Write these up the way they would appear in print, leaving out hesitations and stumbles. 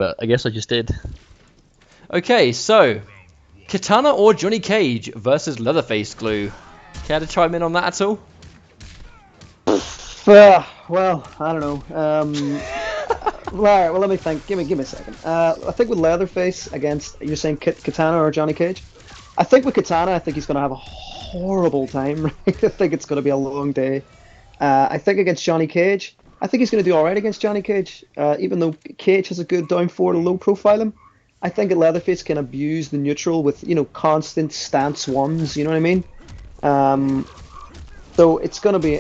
but I guess I just did. Okay, so Katana or Johnny Cage versus Leatherface Glue. Care to chime in on that at all? Well, I don't know. Well, let me think. Give me a second. I think with Leatherface against, you're saying Katana or Johnny Cage? I think with Katana, I think he's going to have a horrible time. Right? I think it's going to be a long day. I think against Johnny Cage, I think he's going to do all right against Johnny Cage. Even though Cage has a good down four to low profile him, I think Leatherface can abuse the neutral with constant stance ones. You know what I mean? So it's gonna be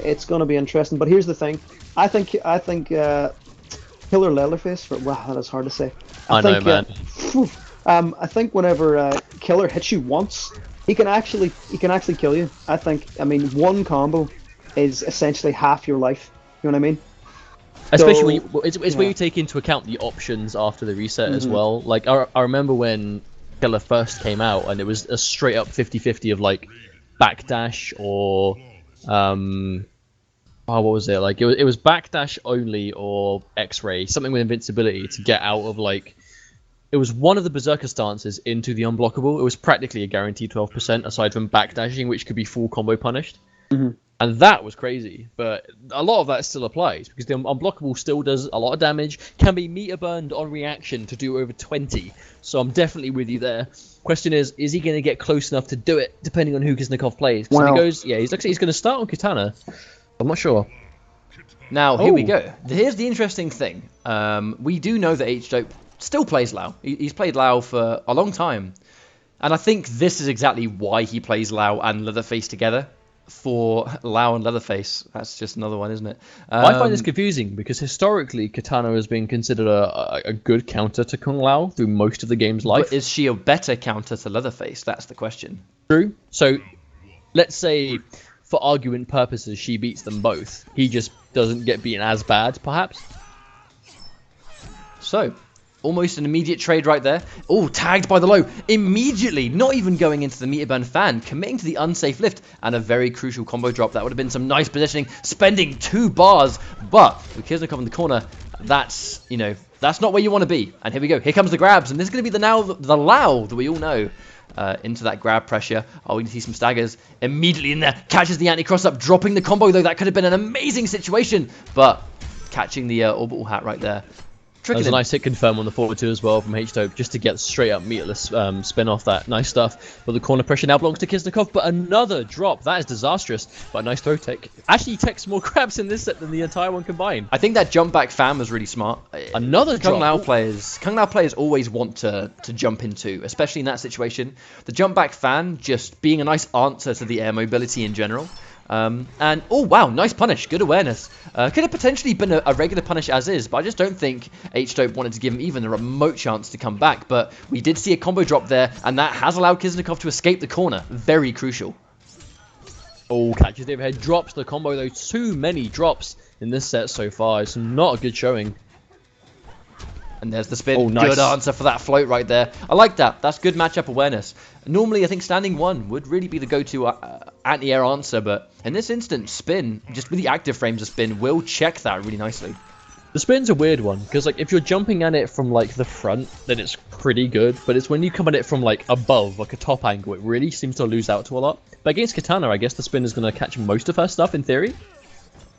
interesting. But here's the thing. I think Killer Leatherface for wow, that is hard to say. I know, man. I think whenever Killer hits you once, he can actually kill you. I mean, one combo is essentially half your life. You know what I mean? Especially when when you take into account the options after the reset as well. Like I remember when Killer first came out, and it was a straight up 50-50 of like backdash or what was it? Like it was backdash only or X-ray, something with invincibility to get out of like. It was one of the Berserker stances into the unblockable. It was practically a guaranteed 12% aside from backdashing, which could be full combo punished. And that was crazy, but a lot of that still applies because the unblockable still does a lot of damage, can be meter burned on reaction to do over 20. So I'm definitely with you there. Question is he going to get close enough to do it, depending on who Kyznecov plays? Because if he goes, he looks like he's going to start on Katana. I'm not sure. Now, here we go. Here's the interesting thing. We do know that H-Dope still plays Lao. He's played Lao for a long time. And I think this is exactly why he plays Lao and Leatherface together. For Lao and Leatherface. That's just another one, isn't it? I find this confusing because historically Katana has been considered a good counter to Kung Lao through most of the game's life. But is she a better counter to Leatherface? That's the question. True. So let's say for argument purposes she beats them both. He just doesn't get beaten as bad, perhaps. So, almost an immediate trade right there. Oh, tagged by the low. Immediately, not even going into the meter burn fan, committing to the unsafe lift, and a very crucial combo drop. That would have been some nice positioning, spending 2 bars. But with Kyznecov in the corner, that's not where you want to be. And here we go. Here comes the grabs, and this is going to be the Lao that we all know. Into that grab pressure. Oh, we can see some staggers immediately in there. Catches the anti-cross up, dropping the combo, though. That could have been an amazing situation. But catching the orbital hat right there. That was a nice hit confirm on the forward 2 as well from H-Dope, just to get straight up meterless spin off that. Nice stuff. But the corner pressure now belongs to Kyznecov, but another drop. That is disastrous, but a nice throw tech. Actually, he takes more grabs in this set than the entire one combined. I think that jump back fan was really smart. Another drop. Kung Lao players always want to jump into, especially in that situation. The jump back fan just being a nice answer to the air mobility in general. And, oh, wow, nice punish. Good awareness. Could have potentially been a regular punish as is, but I just don't think H-Dope wanted to give him even a remote chance to come back. But we did see a combo drop there, and that has allowed Kyznecov to escape the corner. Very crucial. Oh, catches the overhead. Drops the combo, though. Too many drops in this set so far. It's not a good showing. And there's the spin. Oh, nice. Good answer for that float right there. I like that. That's good matchup awareness. Normally, I think standing 1 would really be the go-to anti-air answer, but in this instance, spin, just with the active frames of spin, will check that really nicely. The spin's a weird one, because like if you're jumping at it from like the front, then it's pretty good, but it's when you come at it from like above, like a top angle, it really seems to lose out to a lot. But against Katana, I guess the spin is going to catch most of her stuff in theory.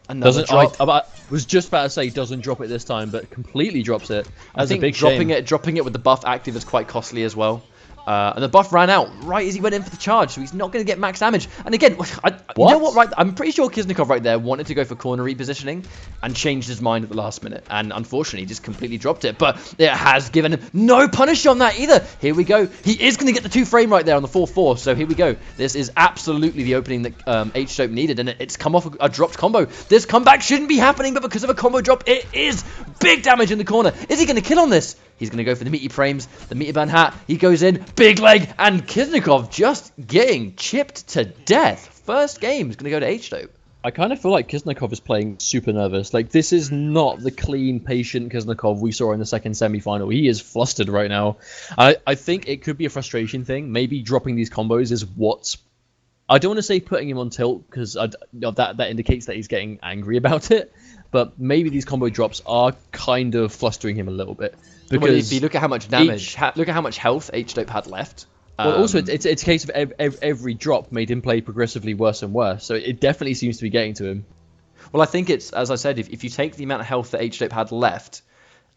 Another drop. I was just about to say doesn't drop it this time, but completely drops it. I think dropping it with the buff active is quite costly as well. And the buff ran out right as he went in for the charge, so he's not going to get max damage. And again, you know what? Right, I'm pretty sure Kyznecov right there wanted to go for corner repositioning and changed his mind at the last minute. And unfortunately, just completely dropped it. But it has given him no punish on that either. Here we go. He is going to get the 2 frame right there on the 4-4. So here we go. This is absolutely the opening that H-Dope needed. And it's come off a dropped combo. This comeback shouldn't be happening, but because of a combo drop, it is big damage in the corner. Is he going to kill on this? He's going to go for the meaty frames, the meter burn hat. He goes in, big leg, and Kyznecov just getting chipped to death. First game is going to go to H-Dope. I kind of feel like Kyznecov is playing super nervous. Like, this is not the clean, patient Kyznecov we saw in the second semi-final. He is flustered right now. I think it could be a frustration thing. Maybe dropping these combos is what's I don't want to say putting him on tilt because that indicates that he's getting angry about it. But maybe these combo drops are kind of flustering him a little bit. Because well, if you look at how much damage, look at how much health H-Dope had left. Well, also, it's a case of every drop made him play progressively worse and worse. So it definitely seems to be getting to him. Well, I think it's, as I said, if you take the amount of health that H-Dope had left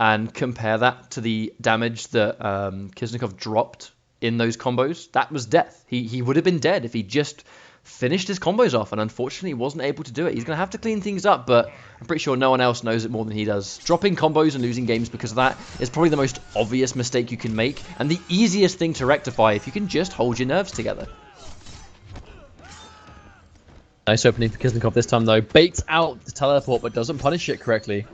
and compare that to the damage that Kyznecov dropped in those combos, that was death. He would have been dead if he just finished his combos off, and unfortunately wasn't able to do it. He's going to have to clean things up, but I'm pretty sure no one else knows it more than he does. Dropping combos and losing games because of that is probably the most obvious mistake you can make, and the easiest thing to rectify if you can just hold your nerves together. Nice opening for Kyznecov this time, though. Baits out the teleport, but doesn't punish it correctly.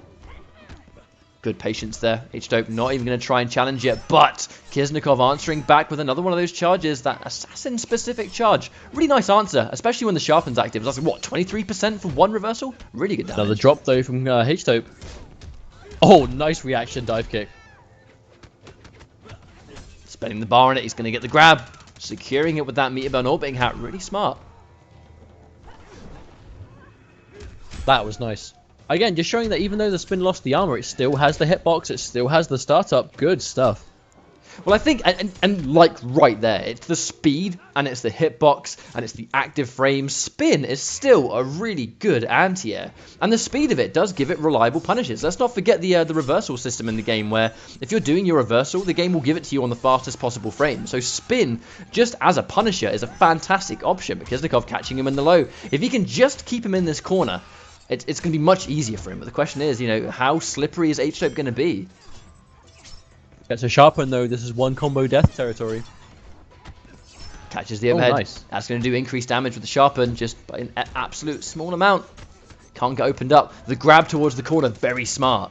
Good patience there. H-Dope not even going to try and challenge it, but Kyznecov answering back with another one of those charges, that assassin-specific charge. Really nice answer, especially when the Sharpen's active. That's like, what, 23% for one reversal? Really good damage. Another drop, though, from H-Dope. Oh, nice reaction dive kick. Spending the bar on it, he's going to get the grab. Securing it with that meter burn orbiting hat. Really smart. That was nice. Again, just showing that even though the spin lost the armor, it still has the hitbox, it still has the startup. Good stuff. Well, I think, and like right there, it's the speed, and it's the hitbox, and it's the active frame. Spin is still a really good anti-air, and the speed of it does give it reliable punishes. Let's not forget the reversal system in the game, where if you're doing your reversal, the game will give it to you on the fastest possible frame. So spin, just as a punisher, is a fantastic option, because Kyznecov catching him in the low. If he can just keep him in this corner, it's going to be much easier for him. But the question is, how slippery is H-Dope going to be? Gets a sharpen, though. This is one combo death territory. Catches the overhead. Nice. That's going to do increased damage with the sharpen, just by an absolute small amount. Can't get opened up. The grab towards the corner, very smart.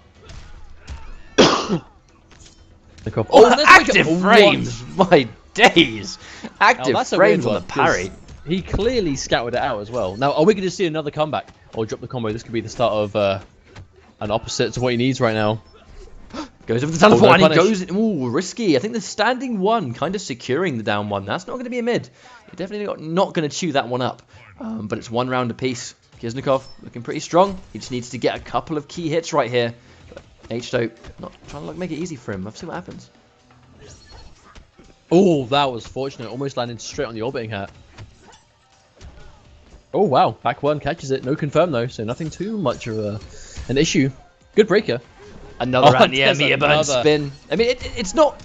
Oh, active frames! My days! Active frames on the parry. He clearly scouted it out as well. Now, are we going to see another comeback? Or drop the combo? This could be the start of an opposite to what he needs right now. Goes over the teleport and he goes... Ooh, risky. I think the standing one, kind of securing the down one. That's not going to be a mid. You're definitely not going to chew that one up. But it's one round apiece. Kyznecov looking pretty strong. He just needs to get a couple of key hits right here. H-Dope not trying to make it easy for him. Let's see what happens. Oh, that was fortunate. Almost landed straight on the orbiting hat. Oh, wow. Back one catches it. No confirm, though, so nothing too much of an issue. Good breaker. Another anti-air meter burn spin. I mean, it's not...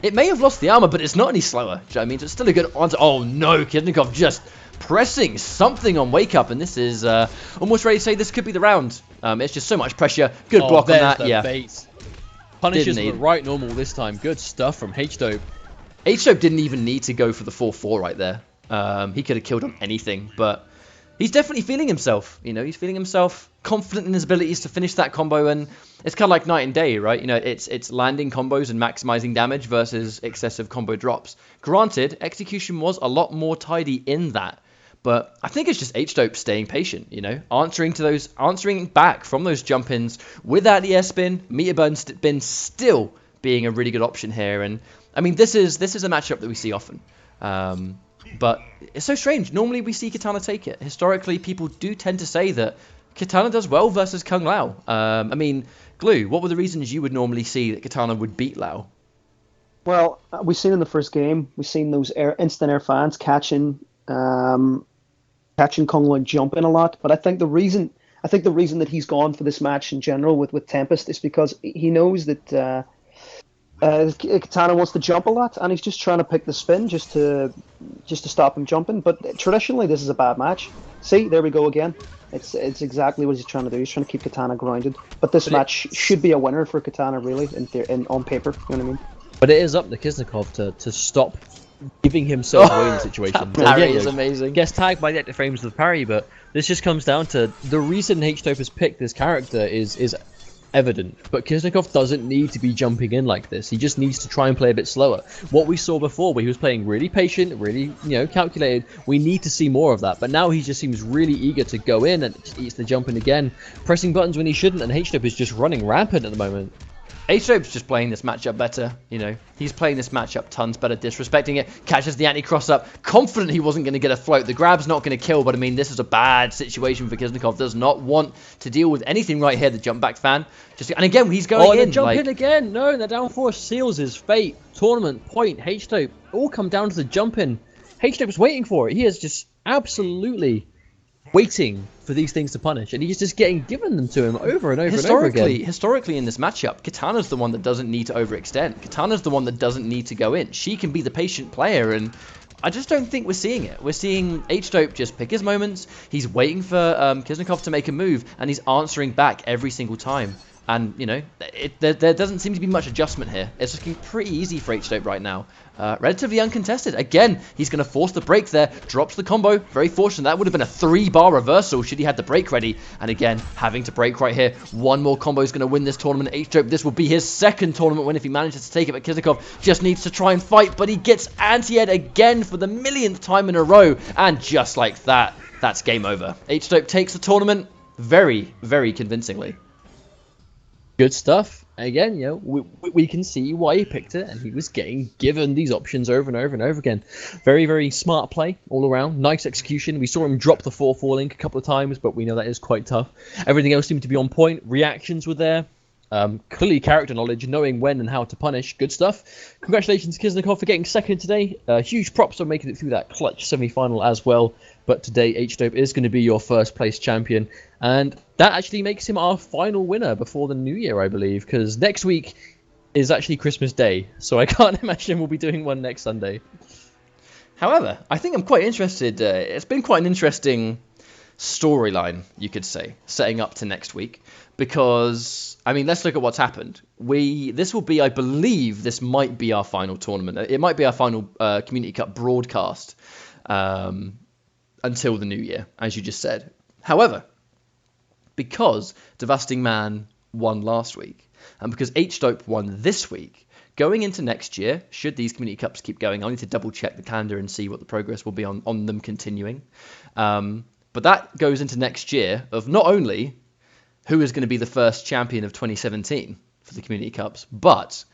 It may have lost the armor, but it's not any slower. Do you know what I mean? So it's still a good answer. Oh, no. Kyznecov just pressing something on wake up, and this is almost ready to say this could be the round. It's just so much pressure. Good block on that. Yeah. Bait. Punishes the right normal this time. Good stuff from H-Dope. H-Dope didn't even need to go for the 4-4 right there. He could have killed on anything, but... He's definitely feeling himself, he's feeling himself confident in his abilities to finish that combo, and it's kind of like night and day, right? It's landing combos and maximizing damage versus excessive combo drops. Granted, execution was a lot more tidy in that, but I think it's just H-Dope staying patient, answering back from those jump-ins with that ES spin, meter burn spin still being a really good option here, and I mean, this is a matchup that we see often. But it's so strange. Normally we see Katana take it. Historically, people do tend to say that Katana does well versus Kung Lao. I mean, Glue, what were the reasons you would normally see that Katana would beat Lao? Well, we've seen in the first game, we've seen those instant air fans catching Kung Lao jumping a lot. But I think the reason that he's gone for this match in general with Tempest is because he knows that Katana wants to jump a lot, and he's just trying to pick the spin just to stop him jumping. But traditionally, this is a bad match. See, there we go again. It's exactly what he's trying to do. He's trying to keep Katana grounded. But this match should be a winner for Katana, really, on paper. You know what I mean? But it is up to Kyznecov to stop giving himself away in the situation. That parry is amazing. Gets tagged by the active frames of the parry, but this just comes down to the reason H-Dope has picked this character is evident, but Kyznecov doesn't need to be jumping in like this. He just needs to try and play a bit slower. What we saw before, where he was playing really patient, really calculated, we need to see more of that. But now he just seems really eager to go in and just eats the jump in again, pressing buttons when he shouldn't, and H-Dope is just running rampant at the moment. H-Dope's just playing this matchup better, you know. He's playing this matchup tons better, disrespecting it. Catches the anti-cross up, confident he wasn't going to get a float. The grab's not going to kill, but I mean, this is a bad situation for Kyznecov. Does not want to deal with anything right here. The jump back fan. And again, he's going in. The jump in again. No, the down four seals his fate. Tournament, point, H-Dope. All come down to the jump in. H-Dope's waiting for it. He is just absolutely waiting for these things to punish, and he's just getting given them to him over and over and over again. Historically, in this matchup, Katana's the one that doesn't need to overextend. Katana's the one that doesn't need to go in. She can be the patient player, and I just don't think we're seeing it. We're seeing H-Dope just pick his moments. He's waiting for Kyznecov to make a move, and he's answering back every single time. And, you know, there doesn't seem to be much adjustment here. It's looking pretty easy for H-Dope right now. Relatively uncontested. Again, he's going to force the break there. Drops the combo. Very fortunate. That would have been a 3-bar reversal should he had the break ready. And again, having to break right here. One more combo is going to win this tournament. H-Dope, this will be his second tournament win if he manages to take it. But Kyznecov just needs to try and fight. But he gets anti-ed again for the millionth time in a row. And just like that, that's game over. H-Dope takes the tournament very, very convincingly. Good stuff. Again, you know, we can see why he picked it, and he was getting given these options over and over and over again. Very, very smart play all around. Nice execution. We saw him drop the 4-4 link a couple of times, but we know that is quite tough. Everything else seemed to be on point. Reactions were there. Clearly character knowledge, knowing when and how to punish. Good stuff. Congratulations, Kyznecov, for getting second today. Huge props on making it through that clutch semi-final as well. But today, H-Dope is going to be your first place champion. And that actually makes him our final winner before the new year, I believe. Because next week is actually Christmas Day. So I can't imagine we'll be doing one next Sunday. However, I think I'm quite interested. It's been quite an interesting storyline, you could say, setting up to next week. Because, I mean, let's look at what's happened. This will be, I believe, this might be our final tournament. It might be our final Community Cup broadcast until the new year, as you just said. However, because Devastating Man won last week, and because H-Dope won this week, going into next year, should these Community Cups keep going, I'll need to double check the calendar and see what the progress will be on them continuing. But that goes into next year of not only who is going to be the first champion of 2017 for the Community Cups, but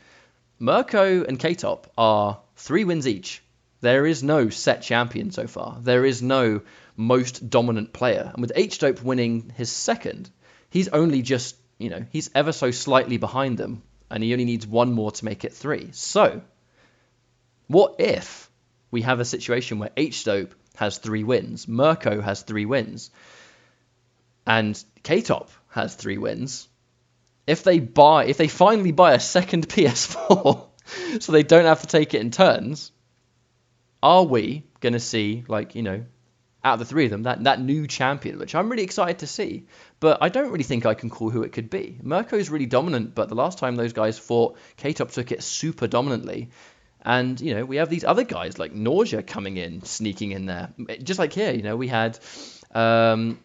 Mirko and K-Top are 3 wins each. There is no set champion so far. There is no most dominant player. And with H-Dope winning his second, he's only just, you know, he's ever so slightly behind them, and he only needs one more to make it 3. So, what if we have a situation where H-Dope has 3 wins, Mirko has 3 wins, and K-Top has 3 wins? If they finally buy a second PS4, so they don't have to take it in turns, are we going to see, like, you know, out of the 3 of them, that new champion, which I'm really excited to see. But I don't really think I can call who it could be. Mirko's really dominant, but the last time those guys fought, K-Top took it super dominantly. And, you know, we have these other guys like Nausea coming in, sneaking in there. Just like here, you know, we had Kyznecov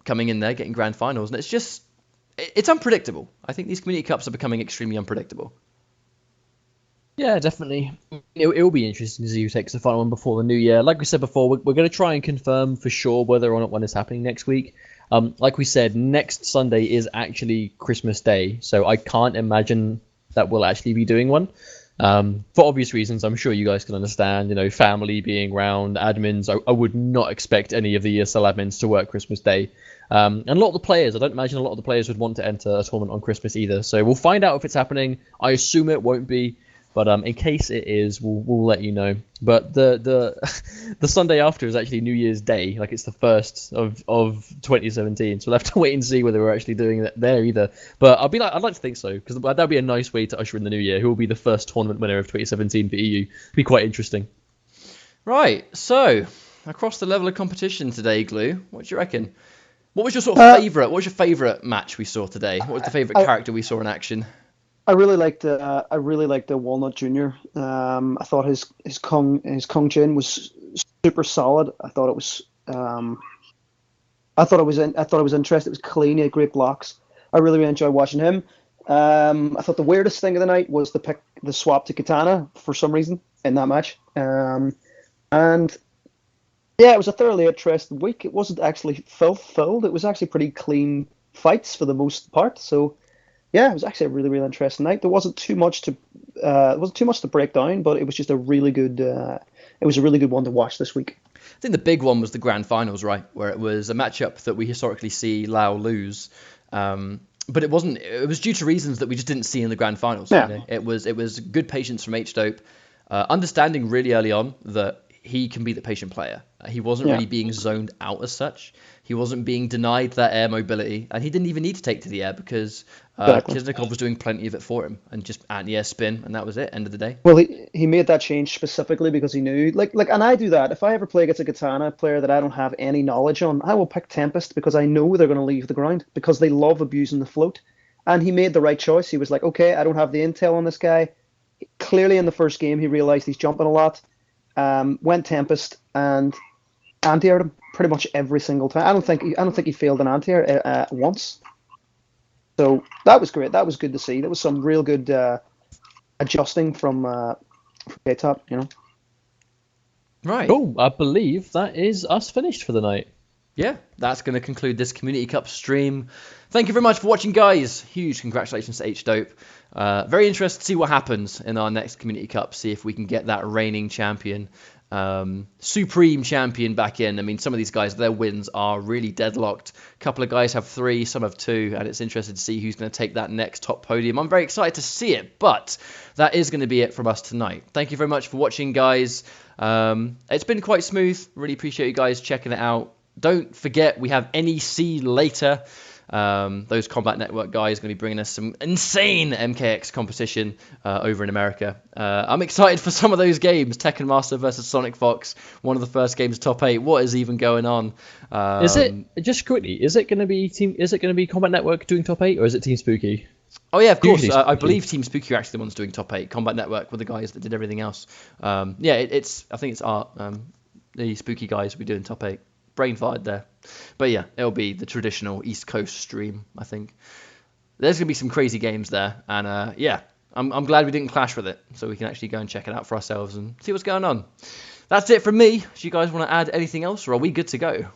coming in there, getting grand finals. And it's unpredictable. I think these Community Cups are becoming extremely unpredictable. Yeah, definitely. It will be interesting to see who takes the final one before the new year. Like we said before, we're going to try and confirm for sure whether or not one is happening next week. Like we said, next Sunday is actually Christmas Day, so I can't imagine that we'll actually be doing one. For obvious reasons, I'm sure you guys can understand, you know, family being around, admins. I would not expect any of the ESL admins to work Christmas Day. And a lot of the players, I don't imagine a lot of the players would want to enter a tournament on Christmas either. So we'll find out if it's happening. I assume it won't be. But in case it is, we'll let you know. But the Sunday after is actually New Year's Day, like it's the 1st of 2017. So we'll have to wait and see whether we're actually doing it there either. But I'd like to think so, because that'd be a nice way to usher in the new year. Who will be the first tournament winner of 2017 for EU? It'd be quite interesting. Right. So across the level of competition today, Glue, what do you reckon? What was your sort of favourite? What was your favourite match we saw today? What was the favourite character we saw in action? I really liked the Walnut Junior. I thought his Kung Jin was super solid. I thought it was interesting. It was clean. He had great blocks. I really enjoyed watching him. I thought the weirdest thing of the night was the swap to Katana for some reason in that match. And yeah, it was a thoroughly interesting week. It wasn't actually filled. It was actually pretty clean fights for the most part. So Yeah, it was actually a really, really interesting night. There wasn't too much to break down, but it was just a really good. It was a really good one to watch this week. I think the big one was the grand finals, right, where it was a matchup that we historically see Lao lose. But it wasn't. It was due to reasons that we just didn't see in the grand finals. Yeah. You know? It was good patience from H Dope, understanding really early on that he can be the patient player. He wasn't Yeah. really being zoned out as such. He wasn't being denied that air mobility, and he didn't even need to take to the air because Exactly. Kyznecov was doing plenty of it for him, and just anti-air spin, and that was it. End of the day. Well, he made that change specifically because he knew, and I do that. If I ever play against a Katana player that I don't have any knowledge on, I will pick Tempest because I know they're going to leave the ground because they love abusing the float. And he made the right choice. He was like, okay, I don't have the intel on this guy. Clearly, in the first game, he realized he's jumping a lot. Went Tempest and anti-aired him pretty much every single time. I don't think he failed an anti-air once. So that was great. That was good to see. That was some real good adjusting from K-Top, you know. Right. Cool. I believe that is us finished for the night. Yeah, that's going to conclude this Community Cup stream. Thank you very much for watching, guys. Huge congratulations to H-Dope. Very interested to see what happens in our next Community Cup. See if we can get that reigning champion, supreme champion back in. I mean, some of these guys, their wins are really deadlocked. A couple of guys have 3, some have 2, and it's interesting to see who's going to take that next top podium. I'm very excited to see it, but that is going to be it from us tonight. Thank you very much for watching, guys. It's been quite smooth. Really appreciate you guys checking it out. Don't forget, we have NEC later. Those Combat Network guys are going to be bringing us some insane MKX competition over in America. I'm excited for some of those games. Tekken Master versus Sonic Fox, one of the first games top 8. What is even going on? Is it just quickly? Is it going to be Combat Network doing top 8, or is it Team Spooky? Oh yeah, of course. Usually I believe Team Spooky are actually the ones doing top 8. Combat Network were the guys that did everything else. I think it's Art. The Spooky guys will be doing top 8. Brain farted there. But yeah, it'll be the traditional East Coast stream, I think. There's going to be some crazy games there. And I'm glad we didn't clash with it. So we can actually go and check it out for ourselves and see what's going on. That's it from me. Do you guys want to add anything else, or are we good to go?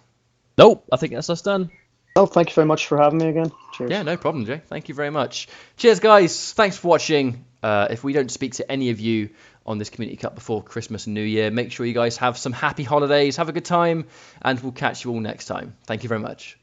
Nope, I think that's us done. Well, thank you very much for having me again. Cheers. Yeah, no problem, Jay. Thank you very much. Cheers, guys. Thanks for watching. If we don't speak to any of you on this Community Cup before Christmas and New Year, make sure you guys have some happy holidays, have a good time, and we'll catch you all next time. Thank you very much.